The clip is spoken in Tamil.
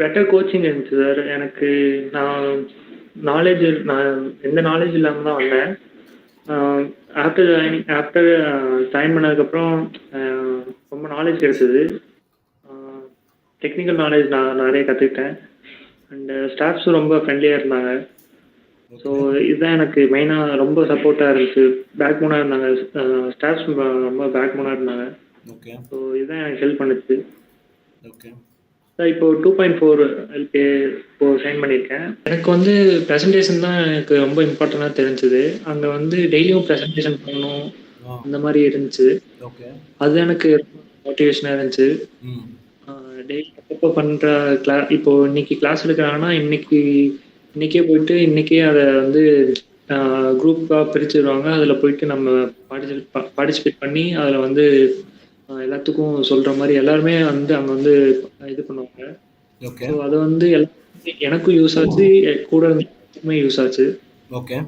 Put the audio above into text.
பெட்டர் கோச்சிங் இருந்துச்சு சார். எனக்கு நான் நான் எந்த நாலேட்ஜ் இல்லாம தான் வந்தேன். ஆஃப்டர் ஜாயின் பண்ணதுக்கப்புறம் ரொம்ப நாலேட்ஜ் கிடைச்சது. டெக்னிக்கல் நாலேஜ் நான் நிறைய கற்றுக்கிட்டேன். அண்டு ஸ்டாஃப்ஸும் ரொம்ப ஃப்ரெண்ட்லியாக இருந்தாங்க. ஸோ இதுதான் எனக்கு மெயினாக ரொம்ப சப்போர்ட்டாக இருந்துச்சு. பேக் போனாக இருந்தாங்க. ஸ்டாஃப்ஸ் ரொம்ப பேக் போனாக இருந்தாங்க. ஓகே. ஸோ இதுதான் எனக்கு ஹெல்ப் பண்ணுச்சு. ஓகே. சார் இப்போ 2.4 எல்பி இப்போ சைன் பண்ணியிருக்கேன். எனக்கு வந்து ப்ரெசன்டேஷன் தான் எனக்கு ரொம்ப இம்பார்ட்டண்ட்டாக தெரிஞ்சுது. அங்கே வந்து டெய்லியும் ப்ரெசன்டேஷன் பண்ணணும் அந்த மாதிரி இருந்துச்சு. ஓகே. அது எனக்கு மோட்டிவேஷனாக இருந்துச்சு. டெய்லி அப்பப்போ பண்ணுற இப்போ இன்னைக்கு கிளாஸ் எடுக்கிறாங்கன்னா இன்னைக்கே போயிட்டு இன்னைக்கே அதை வந்து குரூப்பாக பிரிச்சுடுவாங்க. அதில் போயிட்டு நம்ம பார்ட்டிசிபேட் பண்ணி அதில் வந்து எல்லாத்துக்கும் சொல்கிற மாதிரி எல்லாருமே வந்து அங்கே வந்து இது பண்ணுவாங்க. ஸோ அது வந்து எனக்கும் யூஸ் ஆச்சு, கூட யூஸ் ஆச்சு. ஓகே.